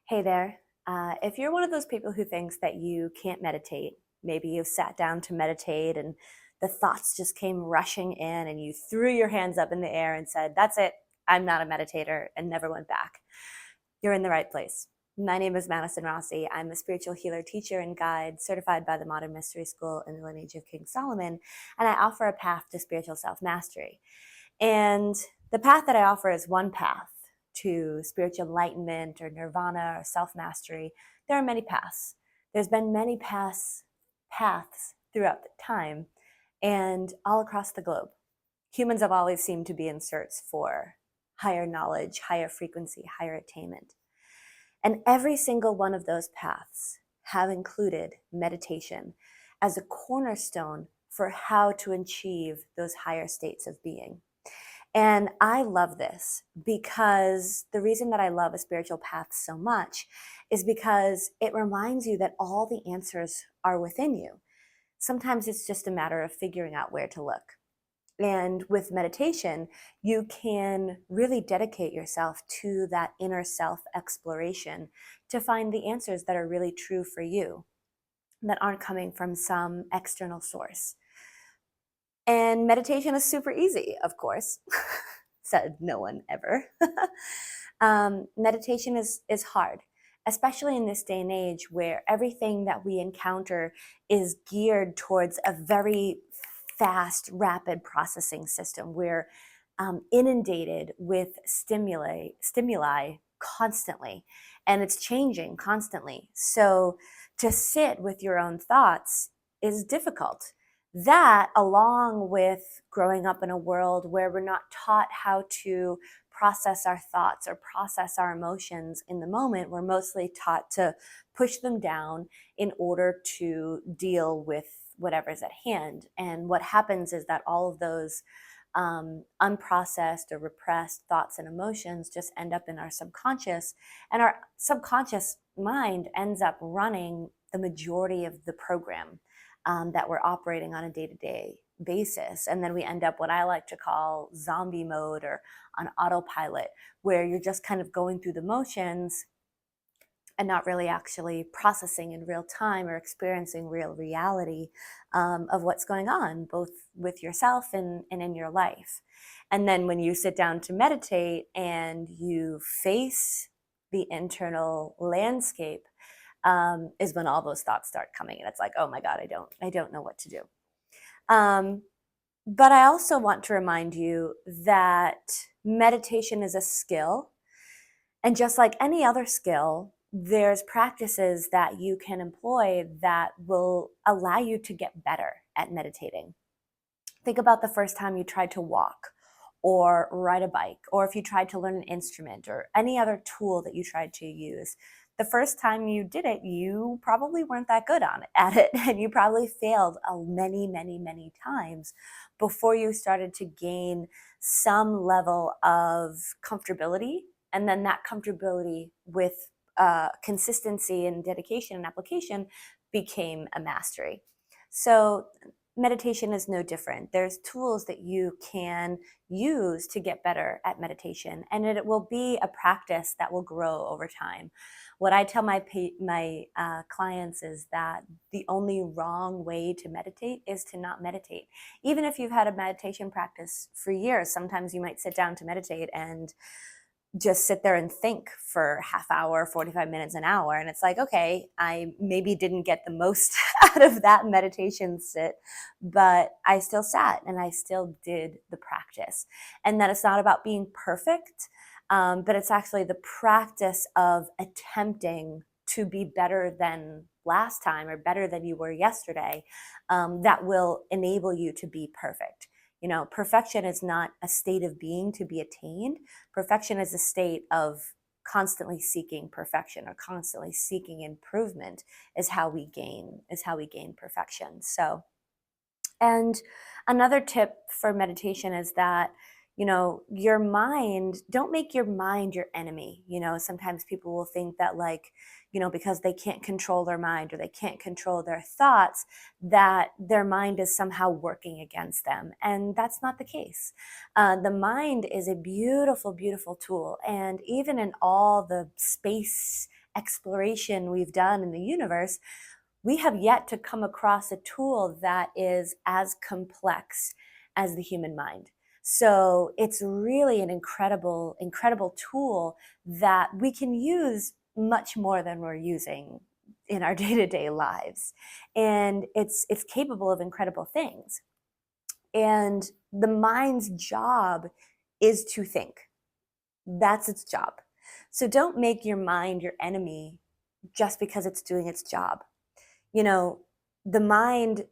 Hey there. If you're one of those people who thinks that you can't meditate, maybe you've sat down to meditate and the thoughts just came rushing in and you threw your hands up in the air and said, "That's it, I'm not a meditator," and never went back, you're in the right place. My name is Madison Rossi. I'm a spiritual healer, teacher, and guide certified by the Modern Mystery School in the lineage of King Solomon, and I offer a path to spiritual self mastery. And the path that I offer is one path to spiritual enlightenment or nirvana or self mastery. There are many paths. There's been many paths throughout the time and all across the globe. Humans have always seemed to be in search for higher knowledge, higher frequency, higher attainment. And every single one of those paths have included meditation as a cornerstone for how to achieve those higher states of being. And I love this because the reason that I love a spiritual path so much is because it reminds you that all the answers are within you. Sometimes it's just a matter of figuring out where to look. And with meditation, you can really dedicate yourself to that inner self exploration to find the answers that are really true for you, that aren't coming from some external source. And meditation is super easy, of course, said no one ever. Meditation is hard, especially in this day and age where everything that we encounter is geared towards a very fast, rapid processing system. We're inundated with stimuli constantly, and it's changing constantly. So to sit with your own thoughts is difficult. That, along with growing up in a world where we're not taught how to process our thoughts or process our emotions in the moment, we're mostly taught to push them down in order to deal with whatever's at hand. And what happens is that all of those unprocessed or repressed thoughts and emotions just end up in our subconscious, and our subconscious mind ends up running the majority of the program that we're operating on a day-to-day basis. And then we end up what I like to call zombie mode or on autopilot, where you're just kind of going through the motions and not really actually processing in real time or experiencing real reality of what's going on, both with yourself and in your life. And then when you sit down to meditate and you face the internal landscape, is when all those thoughts start coming, and it's like, oh my God, I don't know what to do. But I also want to remind you that meditation is a skill, and just like any other skill, there's practices that you can employ that will allow you to get better at meditating. Think about the first time you tried to walk or ride a bike, or if you tried to learn an instrument or any other tool that you tried to use. The first time you did it, you probably weren't that good at it, and you probably failed many, many, many times before you started to gain some level of comfortability. And then that comfortability with consistency and dedication and application became a mastery. So meditation is no different. There's tools that you can use to get better at meditation, and it will be a practice that will grow over time. What I tell my clients is that the only wrong way to meditate is to not meditate. Even if you've had a meditation practice for years, sometimes you might sit down to meditate and just sit there and think for half hour, 45 minutes, an hour. And it's like, okay, I maybe didn't get the most out of that meditation sit, but I still sat and I still did the practice. And that it's not about being perfect, but it's actually the practice of attempting to be better than last time or better than you were yesterday, that will enable you to be perfect. You know, perfection is not a state of being to be attained. Perfection is a state of constantly seeking perfection or constantly seeking improvement is how we gain perfection. So, and another tip for meditation is that, you know, your mind, don't make your mind your enemy. You know, sometimes people will think that, like, you know, because they can't control their mind or they can't control their thoughts, that their mind is somehow working against them. And that's not the case. The mind is a beautiful, beautiful tool. And even in all the space exploration we've done in the universe, we have yet to come across a tool that is as complex as the human mind. So it's really an incredible, incredible tool that we can use much more than we're using in our day-to-day lives. And it's capable of incredible things. And the mind's job is to think. That's its job. So don't make your mind your enemy just because it's doing its job. You know, the mind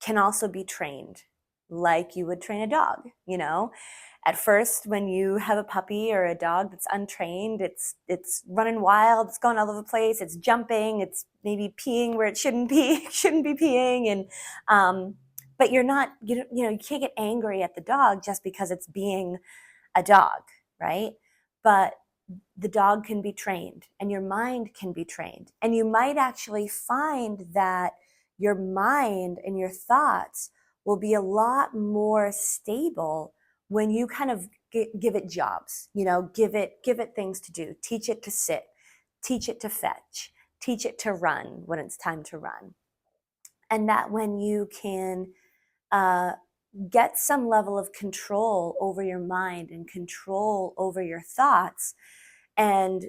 can also be trained like you would train a dog, you know. At first, when you have a puppy or a dog that's untrained, it's running wild, it's going all over the place, it's jumping, it's maybe peeing where it shouldn't be, shouldn't be peeing, and but you're not, you can't get angry at the dog just because it's being a dog, right? But the dog can be trained and your mind can be trained. And you might actually find that your mind and your thoughts will be a lot more stable when you kind of give it jobs, give it things to do, teach it to sit, teach it to fetch, teach it to run when it's time to run. And that when you can get some level of control over your mind and control over your thoughts, and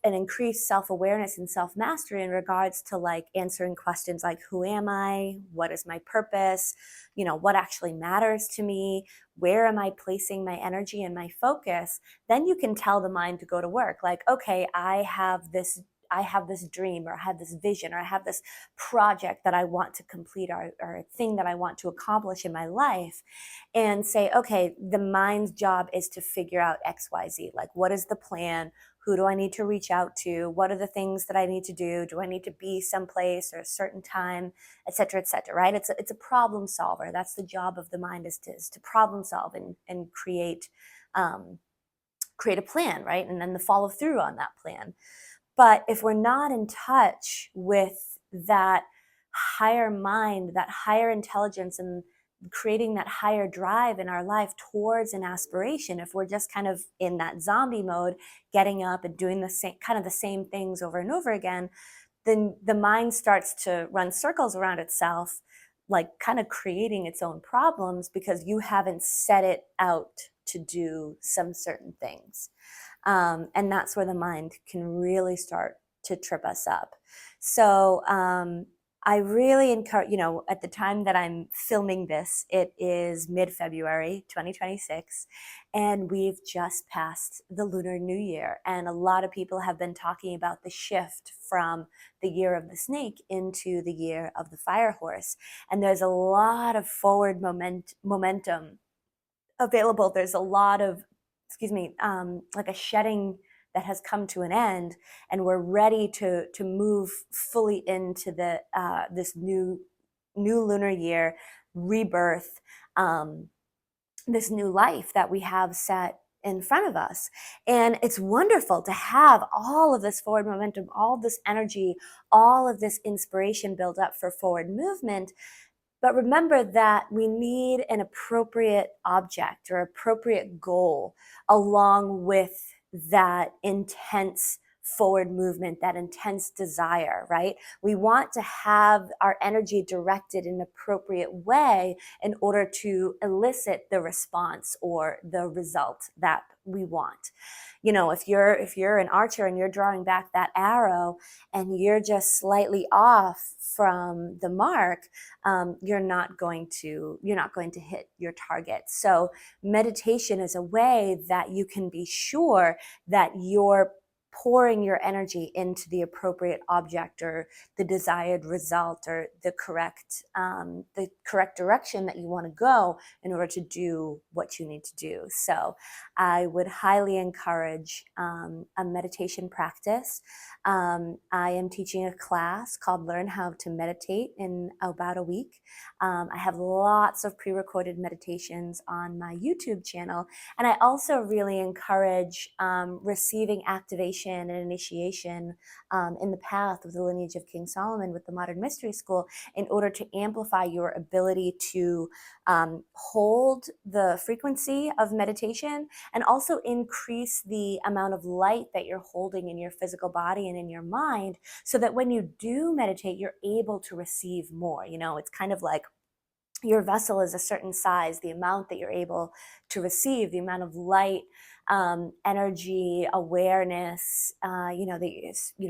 increase self-awareness and self-mastery in regards to like answering questions like, who am I, what is my purpose, what actually matters to me, where am I placing my energy and my focus, then you can tell the mind to go to work. Like, okay, I have this dream, or I have this vision, or I have this project that I want to complete, or a thing that I want to accomplish in my life, and say, okay, the mind's job is to figure out XYZ. Like, what is the plan? Who do I need to reach out to? What are the things that I need to do? Do I need to be someplace or a certain time, et cetera, right? It's a problem solver. That's the job of the mind, is to problem solve and create a plan, right? And then the follow through on that plan. But if we're not in touch with that higher mind, that higher intelligence, and creating that higher drive in our life towards an aspiration, if we're just kind of in that zombie mode, getting up and doing the same things over and over again, then the mind starts to run circles around itself, like kind of creating its own problems because you haven't set it out to do some certain things. And that's where the mind can really start to trip us up. So I really encourage, at the time that I'm filming this, it is mid-February 2026, and we've just passed the Lunar New Year. And a lot of people have been talking about the shift from the year of the snake into the year of the fire horse. And there's a lot of forward momentum available. There's a lot of like a shedding that has come to an end, and we're ready to move fully into the this new lunar year, rebirth, this new life that we have set in front of us. And it's wonderful to have all of this forward momentum, all this energy, all of this inspiration build up for forward movement. But remember that we need an appropriate object or appropriate goal along with that intense forward movement, that intense desire, right? We want to have our energy directed in an appropriate way in order to elicit the response or the result that we want. If you're an archer and you're drawing back that arrow and you're just slightly off from the mark, you're not going to hit your target. So meditation is a way that you can be sure that you're pouring your energy into the appropriate object or the desired result or the correct direction that you want to go in order to do what you need to do. So I would highly encourage a meditation practice. I am teaching a class called Learn How to Meditate in about a week. I have lots of pre-recorded meditations on my YouTube channel. And I also really encourage receiving activation meditation and initiation in the path of the lineage of King Solomon with the Modern Mystery School in order to amplify your ability to hold the frequency of meditation and also increase the amount of light that you're holding in your physical body and in your mind, so that when you do meditate, you're able to receive more. You know, it's kind of like your vessel is a certain size, the amount that you're able to receive, the amount of light, energy, awareness,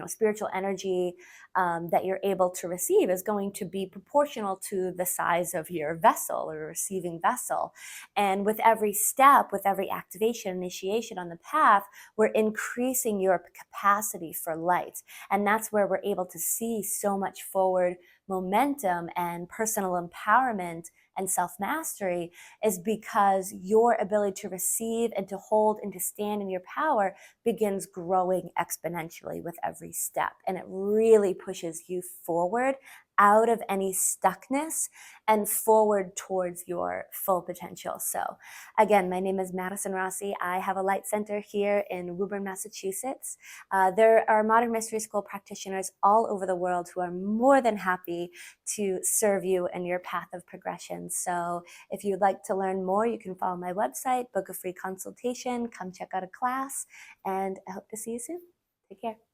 spiritual energy that you're able to receive is going to be proportional to the size of your vessel or receiving vessel. And with every step, with every activation, initiation on the path, we're increasing your capacity for light. And that's where we're able to see so much forward momentum and personal empowerment and self-mastery, is because your ability to receive and to hold and to stand in your power begins growing exponentially with every step. And it really pushes you forward out of any stuckness and forward towards your full potential. So again, my name is Madison Rossi. I have a light center here in Woburn, Massachusetts. There are Modern Mystery School practitioners all over the world who are more than happy to serve you in your path of progression. So if you'd like to learn more, you can follow my website, book a free consultation, come check out a class, and I hope to see you soon. Take care.